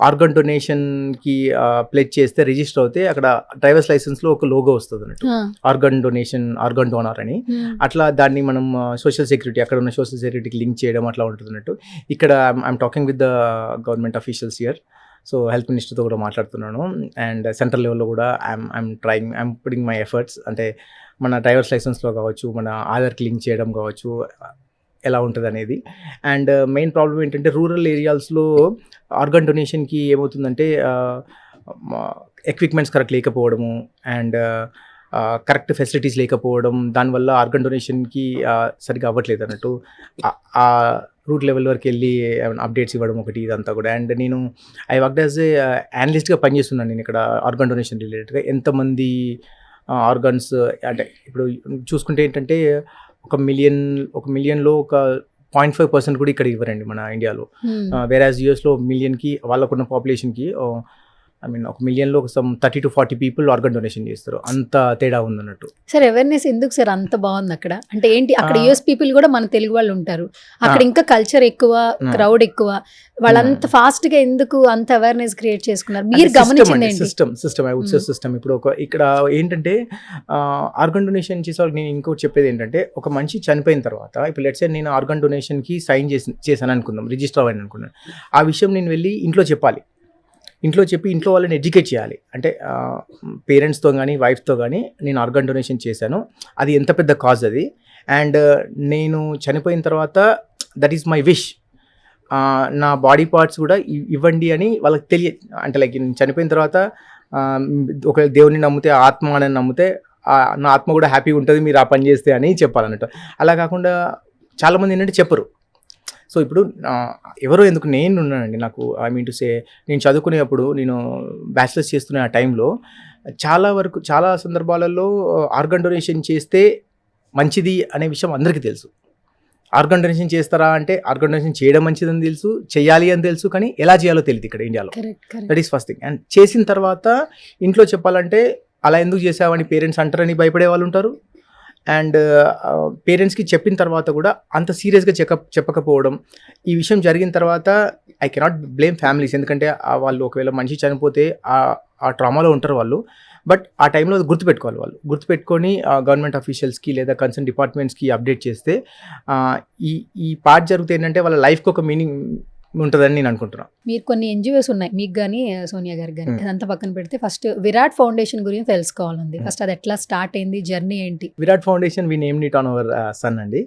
ఆర్గన్ డొనేషన్కి ప్లెజ్ చేస్తే రిజిస్టర్ అవుతే అక్కడ డ్రైవర్స్ లైసెన్స్లో ఒక లోగో వస్తుంది అన్నట్టు, ఆర్గన్ డొనేషన్, ఆర్గన్ డోనర్ అని. అట్లా దాన్ని మనం సోషల్ సెక్యూరిటీ, అక్కడ ఉన్న సోషల్ సెక్యూరిటీకి లింక్ చేయడం అట్లా ఉంటుంది అన్నట్టు. ఇక్కడ I'm talking with the government officials here, so health మినిస్టర్తో కూడా మాట్లాడుతున్నాను. అండ్ సెంట్రల్ లెవెల్లో కూడా ఐఎమ్ పుట్టింగ్ మై ఎఫర్ట్స్. అంటే మన డ్రైవర్స్ లైసెన్స్లో కావచ్చు, మన ఆధార్కి లింక్ చేయడం కావచ్చు, ఎలా ఉంటుంది అనేది. అండ్ మెయిన్ ప్రాబ్లం ఏంటంటే రూరల్ ఏరియాస్లో ఆర్గన్ డొనేషన్కి ఏమవుతుందంటే ఎక్విప్మెంట్స్ కరెక్ట్ లేకపోవడము అండ్ కరెక్ట్ ఫెసిలిటీస్ లేకపోవడం, దానివల్ల ఆర్గన్ డొనేషన్కి సరిగ్గా అవ్వట్లేదు అన్నట్టు. ఆ రూట్ లెవెల్ వరకు వెళ్ళి అప్డేట్స్ ఇవ్వడం ఒకటి, ఇదంతా కూడా. అండ్ నేను ఐ వర్క్ యాజ్ ఏ అనలిస్ట్గా పనిచేస్తున్నాను నేను ఇక్కడ ఆర్గన్ డొనేషన్ రిలేటెడ్గా. ఎంతమంది ఆర్గన్స్ అంటే ఇప్పుడు చూసుకుంటే ఏంటంటే ఒక మిలియన్లో ఒక 0.5% కూడా ఇక్కడ ఇవ్వరండి మన ఇండియాలో. వేరే యూఎస్లో మిలియన్కి వాళ్ళకున్న పాపులేషన్కి ఐ మీన్ ఒక మిలియన్లో some 30 to 40 people organ donation చేస్తారు, అంత తేడా ఉందన్నట్టు. సార్ అవేర్నెస్ ఎందుకు సార్ అంత బాగుంది అక్కడ? అంటే ఏంటి అక్కడ యూఎస్ పీపుల్ కూడా మన తెలుగు వాళ్ళు ఉంటారు అక్కడ, ఇంకా కల్చర్ ఎక్కువ, క్రౌడ్ ఎక్కువ, వాళ్ళంత ఫాస్ట్ గా ఎందుకు అంత అవేర్నెస్ క్రియేట్ చేసుకున్నారు? మీరు గమనించింది ఏంటి? System I would say system. ఇప్పుడు ఇక్కడ ఏంటంటే ఆర్గన్ డొనేషన్ చేసే వాళ్ళకి నేను ఇంకోటి చెప్పేది ఏంటంటే, ఒక మనిషి చనిపోయిన తర్వాత ఇప్పుడు లెట్స్ సే నేను ఆర్గన్ డొనేషన్కి సైన్ చేశాను అనుకుందాం, రిజిస్టర్ అవ్వాలని అనుకున్నాను. ఆ విషయం నేను వెళ్ళి ఇంట్లో చెప్పాలి, ఇంట్లో చెప్పి ఇంట్లో వాళ్ళని ఎడ్యుకేట్ చేయాలి. అంటే పేరెంట్స్తో కానీ వైఫ్తో కానీ నేను ఆర్గన్ డొనేషన్ చేశాను, అది ఎంత పెద్ద కాజ్ అది, అండ్ నేను చనిపోయిన తర్వాత దట్ ఈస్ మై విష్, నా బాడీ పార్ట్స్ కూడా ఇవ్వండి అని వాళ్ళకి అంటే లైక్ నేను చనిపోయిన తర్వాత ఒక దేవుని నమ్మితే, ఆత్మ అని నమ్మితే నా ఆత్మ కూడా హ్యాపీగా ఉంటుంది మీరు ఆ పని చేస్తే అని చెప్పాలన్నట్టు. అలా కాకుండా చాలామంది ఏంటంటే చెప్పరు. సో ఇప్పుడు ఎవరో ఎందుకు, నేను ఉన్నానండి, నాకు ఐ మీన్ టు సే నేను చదువుకునేటప్పుడు, నేను బ్యాచిలర్స్ చేస్తున్న ఆ టైంలో చాలా సందర్భాలలో ఆర్గన్ డొనేషన్ చేస్తే మంచిది అనే విషయం అందరికీ తెలుసు. ఆర్గన్ డొనేషన్ చేస్తారా అంటే ఆర్గన్ డొనేషన్ చేయడం మంచిదని తెలుసు, చేయాలి అని తెలుసు, కానీ ఎలా చేయాలో తెలియదు ఇక్కడ ఇండియాలో. That is first thing. And చేసిన తర్వాత ఇంట్లో చెప్పాలంటే అలా ఎందుకు చేసావని పేరెంట్స్ అంటారని భయపడే వాళ్ళు ఉంటారు. అండ్ పేరెంట్స్కి చెప్పిన తర్వాత కూడా అంత సీరియస్గా చెప్పకపోవడం, ఈ విషయం జరిగిన తర్వాత ఐ కెనాట్ బ్లేమ్ ఫ్యామిలీస్, ఎందుకంటే వాళ్ళు ఒకవేళ మనిషి చనిపోతే ఆ ట్రామాలో ఉంటారు వాళ్ళు. బట్ ఆ టైంలో గుర్తుపెట్టుకోవాలి, వాళ్ళు గుర్తుపెట్టుకొని గవర్నమెంట్ అఫీషియల్స్కి లేదా కన్సర్న్ డిపార్ట్మెంట్స్కి అప్డేట్ చేస్తే ఈ పార్ట్ జరిగితే ఏంటంటే వాళ్ళ లైఫ్కి ఒక మీనింగ్ ఉంటుందని నేను అనుకుంటున్నాను. మీరు కొన్ని ఎన్జిఓస్ ఉన్నాయి మీకు కానీ సోనియా గారికి కానీ, అదంతా పక్కన పెడితే ఫస్ట్ విరాట్ ఫౌండేషన్ గురించి తెలుసుకోవాలండి. ఫస్ట్ అది ఎట్లా స్టార్ట్ అయింది, జర్నీ ఏంటి? Virat foundation we named it on our son అండి.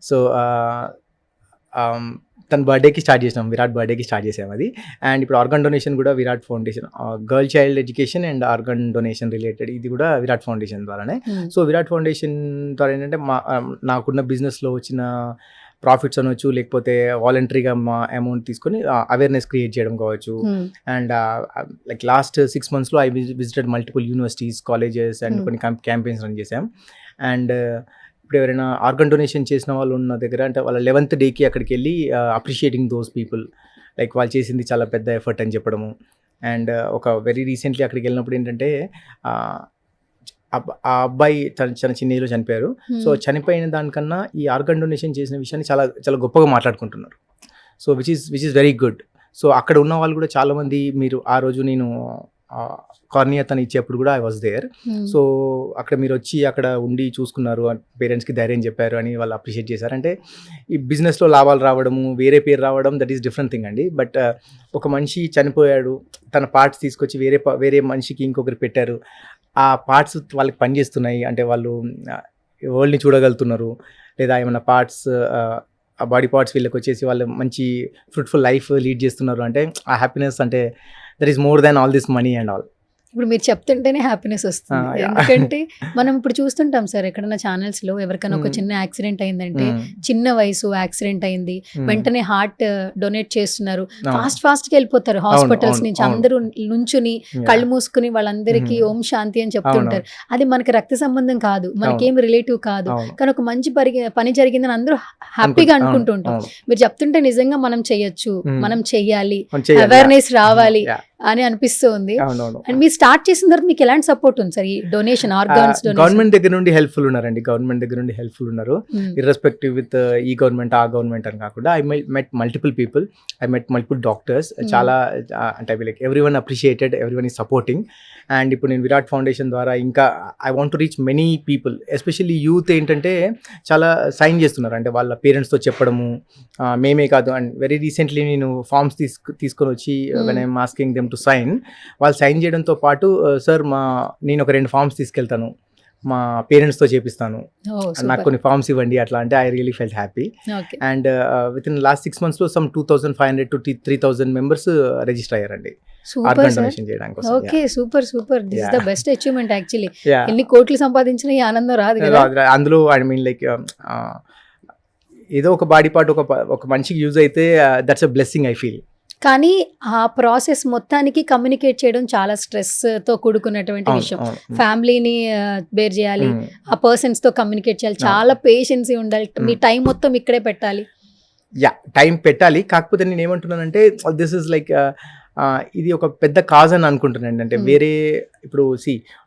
సో తన బర్త్డేకి స్టార్ట్ చేసాం, విరాట్ బర్త్డేకి స్టార్ట్ చేసాం అది. అండ్ ఇప్పుడు ఆర్గన్ డొనేషన్ కూడా Virat foundation, girl child education and organ donation related, ఇది కూడా విరాట్ ఫౌండేషన్ ద్వారానే. సో విరాట్ ఫౌండేషన్ ద్వారా ఏంటంటే నాకున్న బిజినెస్లో వచ్చిన ప్రాఫిట్స్ అనొచ్చు, లేకపోతే వాలంటరీగా మా అమౌంట్ తీసుకొని అవేర్నెస్ క్రియేట్ చేయడం కావచ్చు. And like last 6 months I visited multiple universities, colleges and కొన్ని క్యాంపెయిన్స్ రన్ చేసాం. అండ్ ఇప్పుడు ఎవరైనా ఆర్గన్ డొనేషన్ చేసిన వాళ్ళు ఉన్న దగ్గర అంటే వాళ్ళ 11th డేకి అక్కడికి వెళ్ళి అప్రిషియేటింగ్ దోస్ పీపుల్, లైక్ వాళ్ళు చేసింది చాలా పెద్ద ఎఫర్ట్ అని చెప్పడము. అండ్ ఒక వెరీ రీసెంట్లీ అక్కడికి వెళ్ళినప్పుడు ఏంటంటే ఆ అబ్బాయి చాలా చిన్న ఏజ్లో చనిపోయారు. సో చనిపోయిన దానికన్నా ఈ ఆర్గన్ డొనేషన్ చేసిన విషయాన్ని చాలా చాలా గొప్పగా మాట్లాడుకుంటున్నారు. So which is very good. So అక్కడ ఉన్న వాళ్ళు కూడా చాలామంది, మీరు ఆ రోజు నేను కార్నియా తను ఇచ్చేప్పుడు కూడా ఐ వాజ్ దేర్. సో అక్కడ మీరు వచ్చి అక్కడ ఉండి చూసుకున్నారు, పేరెంట్స్కి ధైర్యం చెప్పారు అని వాళ్ళు అప్రిషియేట్ చేశారు. అంటే ఈ బిజినెస్లో లాభాలు రావడము, వేరే పేరు రావడం, దట్ ఈస్ డిఫరెంట్ థింగ్ అండి. బట్ ఒక మనిషి చనిపోయాడు, తన పార్ట్స్ తీసుకొచ్చి వేరే మనిషికి ఇంకొకరు పెట్టారు, ఆ పార్ట్స్ వాళ్ళకి పనిచేస్తున్నాయి అంటే వాళ్ళు వరల్డ్ని చూడగలుగుతున్నారు, లేదా ఏమైనా పార్ట్స్ ఆ బాడీ పార్ట్స్ వీళ్ళకి వచ్చేసి వాళ్ళు మంచి ఫ్రూట్ఫుల్ లైఫ్ లీడ్ చేస్తున్నారు అంటే ఆ హ్యాపీనెస్ అంటే that is more than all this money and all. ఇప్పుడు మీరు చెప్తుంటేనే హ్యాపీనెస్ వస్తుంది. ఎందుకంటే మనం ఇప్పుడు చూస్తుంటాం సార్, ఎక్కడైనా ఛానల్స్ లో ఎవరికైనా ఒక చిన్న యాక్సిడెంట్ అయిందంటే, చిన్న వయసు యాక్సిడెంట్ అయింది, వెంటనే హార్ట్ డొనేట్ చేస్తున్నారు, ఫాస్ట్ గా వెళ్ళిపోతారు హాస్పిటల్స్ నుంచి, అందరూ నుంచుని కళ్ళు మూసుకుని వాళ్ళందరికీ ఓం శాంతి అని చెప్తుంటారు. అది మనకి రక్త సంబంధం కాదు, మనకేం రిలేటివ్ కాదు, కానీ ఒక మంచి పని జరిగిందని అందరూ హ్యాపీగా అనుకుంటూ ఉంటాం. మీరు చెప్తుంటే నిజంగా మనం చెయ్యొచ్చు, మనం చెయ్యాలి, అవేర్నెస్ రావాలి అని అనిపిస్తుంది. అండ్ మీరు స్టార్ట్ చేసిన తర్వాత మీకు ఎలాంటి సపోర్ట్ ఉంది సార్ ఈ డొనేషన్, ఆర్గాన్స్ డొనేషన్? గవర్నమెంట్ దగ్గర నుండి హెల్ప్ఫుల్ ఉన్నారండి, గవర్నమెంట్ దగ్గర నుండి హెల్ప్ఫుల్ ఉన్నారు. ఇర్రెస్పెక్టివ్ విత్ ఈ గవర్నమెంట్ ఆ గవర్నమెంట్ అని కాకుండా I met multiple people, I met multiple doctors. చాలా అంటే like every one appreciated, every one is supporting. And ఇప్పుడు నేను విరాట్ ఫౌండేషన్ ద్వారా ఇంకా I want to reach many people, especially youth ఏంటంటే చాలా సైన్ చేస్తున్నారు, అంటే వాళ్ళ పేరెంట్స్తో చెప్పడము, మేమే కాదు. అండ్ వెరీ రీసెంట్లీ నేను ఫార్మ్స్ తీసుకొని వచ్చి when I'm asking them to sign, వాళ్ళు సైన్ చేయడంతో పాటు సార్ నేను ఒక 2 ఫార్మ్స్ తీసుకెళ్తాను, మా పేరెంట్స్తో చేపిస్తాను, నాకు కొన్ని ఫార్మ్స్ ఇవ్వండి అట్లా అంటే I really felt happy. And with in last 6 months some 2500 to 3000 members register అయ్యారండి ఆర్గన్ డొనేషన్ చేయడానికి. Okay, super super, this is the best achievement actually. ఎన్ని కోట్లు సంపాదించిన ఈ ఆనందం రాదు కదా అందులో. ఐ మీన్ లైక్ ఏదో ఒక బాడీ పార్ట్ ఒక మనిషికి యూజ్ అయితే that's a blessing I feel. కానీ ఆ ప్రాసెస్ మొత్తానికి కమ్యూనికేట్ చేయడం చాలా స్ట్రెస్ తో కూడుకున్నటువంటి విషయం. ఫ్యామిలీని బేర్ చేయాలి, ఆ పర్సన్స్ తో కమ్యూనికేట్ చేయాలి, చాలా పేషెన్సీ ఉండాలి, మీ టైం మొత్తం ఇక్కడే పెట్టాలి. టైం పెట్టాలి. కాకపోతే నేను ఏమంటున్నానంటే దిస్ ఇస్ లైక్ ఇది ఒక పెద్ద కాజ్ అని అనుకుంటున్నాను. అంటే వేరే ఇప్పుడు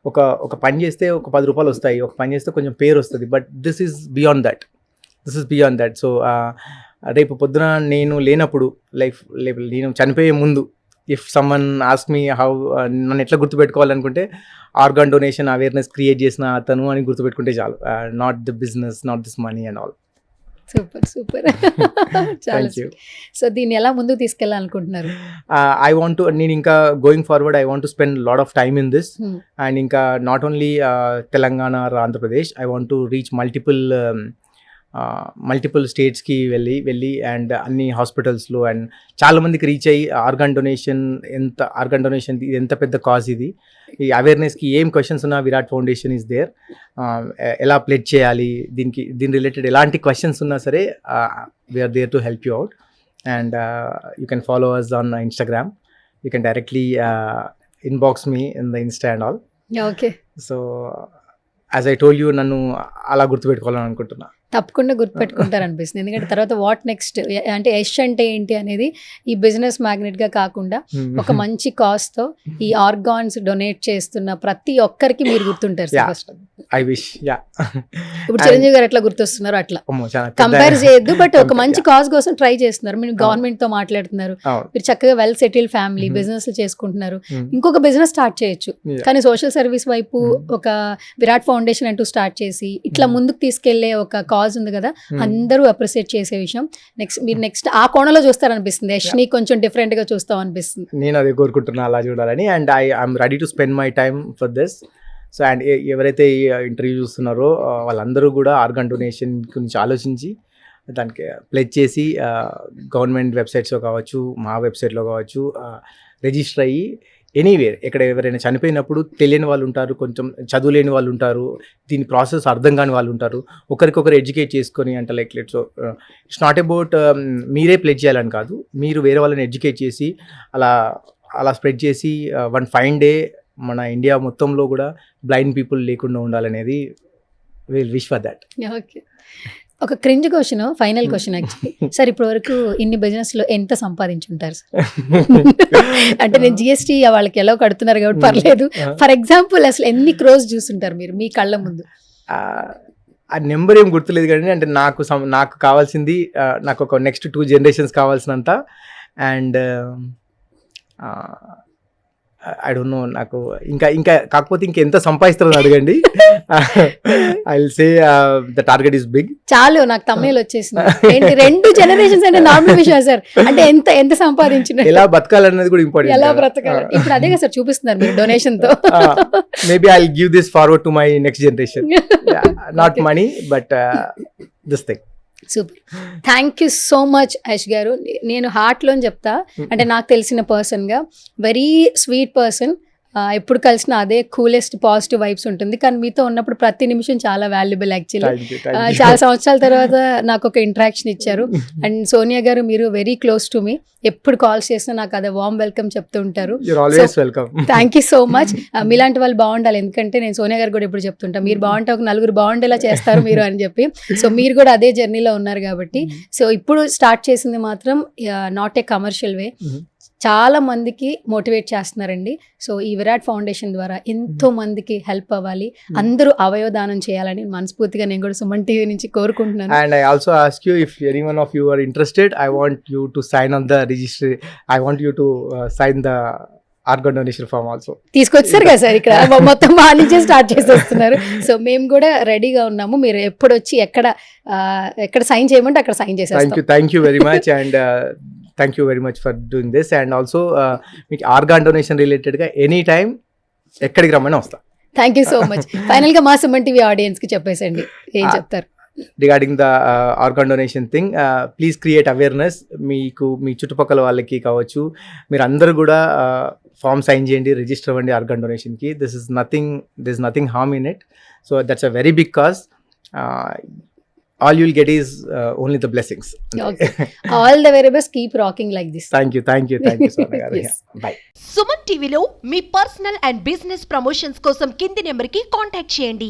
ఒక పని చేస్తే ఒక 10 రూపాయలు వస్తాయి, ఒక పని చేస్తే కొంచెం పేరు వస్తుంది, but this is beyond that. So రేపు పొద్దున నేను లేనప్పుడు నేను చనిపోయే ముందు if someone ask me how నన్ను ఎట్లా గుర్తుపెట్టుకోవాలనుకుంటే ఆర్గాన్ డొనేషన్ అవేర్నెస్ క్రియేట్ చేసిన అతను అని గుర్తుపెట్టుకుంటే చాలు. Not the business, not this money and all. Super చాలా. సో దీన్ని ఎలా ముందుకు తీసుకెళ్ళాలనుకుంటున్నారు? ఐ వాంట్ టు, నేను ఇంకా going forward I want to spend lot of time in this. And ఇంకా not only Telangana are Andhra Pradesh, I want to reach multiple స్టేట్స్కి వెళ్ళి and అన్ని హాస్పిటల్స్లో అండ్ చాలామందికి రీచ్ అయ్యి ఆర్గాన్ డొనేషన్ ఇది ఎంత పెద్ద కాజ్, ఇది ఈ అవేర్నెస్కి ఏం క్వశ్చన్స్ ఉన్నా విరాట్ ఫౌండేషన్ ఈజ్ దేర్. ఎలా ప్లెడ్జ్ చేయాలి, దీని రిలేటెడ్ ఎలాంటి క్వశ్చన్స్ ఉన్నా సరే we're there to help you out. And you can follow us on Instagram, you can directly inbox me in the Insta and all. Okay. So as I told you, నన్ను అలా గుర్తుపెట్టుకోవాలని అనుకుంటున్నా. తప్పకుండా గుర్తుపెట్టుకుంటారు అనిపిస్తుంది. ఎందుకంటే తర్వాత వాట్ నెక్స్ట్ అంటే యష్ అంటే ఏంటి అనేది ఈ బిజినెస్ మ్యాగ్నెట్గా కాకుండా ఒక మంచి కాజ్తో ఈ ఆర్గాన్స్ డొనేట్ చేస్తున్న ప్రతి ఒక్కరికి మీరు గుర్తుంటారు. I wish. ఇప్పుడు చిరంజీవి గారు ఎట్లా గుర్తొస్తున్నారు అట్లా కంపేర్ చేయొద్దు, బట్ ఒక మంచి కాజ్ కోసం ట్రై చేస్తున్నారు. మీరు గవర్నమెంట్ తో మాట్లాడుతున్నారు, మీరు చక్కగా వెల్ సెటిల్ ఫ్యామిలీ, బిజినెస్ చేసుకుంటున్నారు. ఇంకొక బిజినెస్ స్టార్ట్ చేయొచ్చు, కానీ సోషల్ సర్వీస్ వైపు ఒక విరాట్ ఫౌండేషన్ అంటూ స్టార్ట్ చేసి ఇట్లా ముందుకు తీసుకెళ్లే ఒక కాజ్ ఉంది కదా, అందరూ అప్రిషియేట్ చేసే విషయం. మీరు నెక్స్ట్ ఆ కోణంలో చూస్తారనిపిస్తుంది, యష్ని కొంచెం డిఫరెంట్ గా చూస్తాం అనిపిస్తుంది. నేను అదే కోరుకుంటున్నా, అలా చూడాలని. And I'm ready to spend my time for this. So and ఎవరైతే ఈ ఇంటర్వ్యూ చూస్తున్నారో వాళ్ళందరూ కూడా ఆర్గాన్ డొనేషన్ గురించి ఆలోచించి దానికి ప్లెడ్జ్ చేసి గవర్నమెంట్ వెబ్సైట్స్లో కావచ్చు, మా వెబ్సైట్లో కావచ్చు రిజిస్టర్ అయ్యి ఎనీవేర్ ఎక్కడ ఎవరైనా చనిపోయినప్పుడు తెలియని వాళ్ళు ఉంటారు, కొంచెం చదువులేని వాళ్ళు ఉంటారు, దీని ప్రాసెస్ అర్థం కాని వాళ్ళు ఉంటారు. ఒకరికొకరు ఎడ్యుకేట్ చేసుకొని అంటే లైక్ ఇట్స్ నాట్ అబౌట్ మీరే ప్లెడ్జ్ చేయాలని కాదు, మీరు వేరే వాళ్ళని ఎడ్యుకేట్ చేసి అలా స్ప్రెడ్ చేసి వన్ ఫైన్ డే మన ఇండియా మొత్తంలో కూడా బ్లైండ్ పీపుల్ లేకుండా ఉండాలనేది will wish for that. Okay. ఒక cringe question, final question actually. Sir ఇప్పటి వరకు ఇన్ని బిజినెస్ లో ఎంత సంపాదించుంటారు సార్? అంటే నేను జిఎస్టీ వాళ్ళకి ఎలా కడుతున్నారు కాబట్టి పర్లేదు. ఫర్ ఎగ్జాంపుల్ అసలు ఎన్ని క్రోస్ చూస్తుంటారు మీరు మీ కళ్ళ ముందు? ఆ నెంబర్ ఏం గుర్తులేదు కానీ అంటే నాకు కావాల్సింది నాకు ఒక నెక్స్ట్ 2 generations కావాల్సినంత. అండ్ ఐ డోంట్ నో, నాకు ఇంకా కాకపోతే ఇంకెంత సంపాదిస్తారని అడగండి. I will say the target is big. చాలు, నాకు తమిళ వచ్చేసింది. 2 generations అంటే నార్మల్ విషయం సార్. అంటే ఎంత సంపాదించిన, ఎలా బతకాలన్నది కూడా ఇంపార్టెంట్. ఎలా బ్రతకాలి ఇప్పుడు అదే కదా సార్ చూపిస్తున్నారు మీరు డొనేషన్ తో. Maybe I will give this forward to my next generation. Not money but this thing. Super, thank you so much Yash గారు. నేను హార్ట్లో చెప్తా, అంటే నాకు తెలిసిన పర్సన్గా వెరీ స్వీట్ పర్సన్. ఎప్పుడు కలిసిన అదే కూలెస్ట్ పాజిటివ్ వైబ్స్ ఉంటుంది, కానీ మీతో ఉన్నప్పుడు ప్రతి నిమిషం చాలా వాల్యుబుల్ యాక్చువల్లీ. చాలా సంవత్సరాల తర్వాత నాకు ఒక ఇంటరాక్షన్ ఇచ్చారు. అండ్ సోనియా గారు, మీరు వెరీ క్లోజ్ టు మీ, ఎప్పుడు కాల్స్ చేసినా నాకు అదే వార్మ్ వెల్కమ్ చెప్తూ ఉంటారు. Thank you so much. మీలాంటి వాళ్ళు బాగుండాలి, ఎందుకంటే నేను సోనియా గారు కూడా ఎప్పుడు చెప్తుంటా, మీరు బాగుంటే ఒక 4 బాగుండేలా చేస్తారు మీరు అని చెప్పి. సో మీరు కూడా అదే జర్నీలో ఉన్నారు కాబట్టి, సో ఇప్పుడు స్టార్ట్ చేసింది మాత్రం నాట్ ఏ కమర్షియల్ వే, చాలా మందికి మోటివేట్ చేస్తున్నారండి. సో ఈ విరాట్ ఫౌండేషన్ ద్వారా ఎంతో మందికి హెల్ప్ అవ్వాలి, అందరూ అవయవదానం చేయాలని మనస్ఫూర్తిగా నేను కూడా సుమన్ టీవీ నుంచి కోరుకుంటున్నాను. And I also ask you, if anyone of you are interested, I want you to sign on the register, I want you to sign the organ donation form also. తీసుకొచ్చారు కదా సార్, ఇక్కడ మొత్తం మా నుంచే start చేసేస్తున్నారు. So మేము కూడా రెడీగా ఉన్నాము, మీరు ఎప్పుడు వచ్చి ఎక్కడ సైన్ చేయమంటే అక్కడ సైన్ చేసేస్తాం. Thank you very much. And thank you very much for doing this. And also మీకు ఆర్గాన్ డొనేషన్ రిలేటెడ్గా ఎనీ టైం ఎక్కడికి రమ్మని వస్తా. Thank you so much. ఫైనల్గా మా సుమన్ టీవీ ఆడియన్స్కి చెప్పేసండి, ఏం చెప్తారు regarding the organ donation thing? Please create awareness. మీకు మీ చుట్టుపక్కల వాళ్ళకి కావచ్చు, మీరు అందరూ కూడా ఫామ్ సైన్ చేయండి, రిజిస్టర్ అవ్వండి ఆర్గాన్ డొనేషన్కి. This is nothing harm in it. So that's a very big cause. All you will get is only the blessings. Okay. All the very best. Keep rocking like this. Thank you Sona garu. Yes. Bye. Suman టీవీలో మీ personal and business promotions కోసం కింది నెంబర్కి contact చేయండి.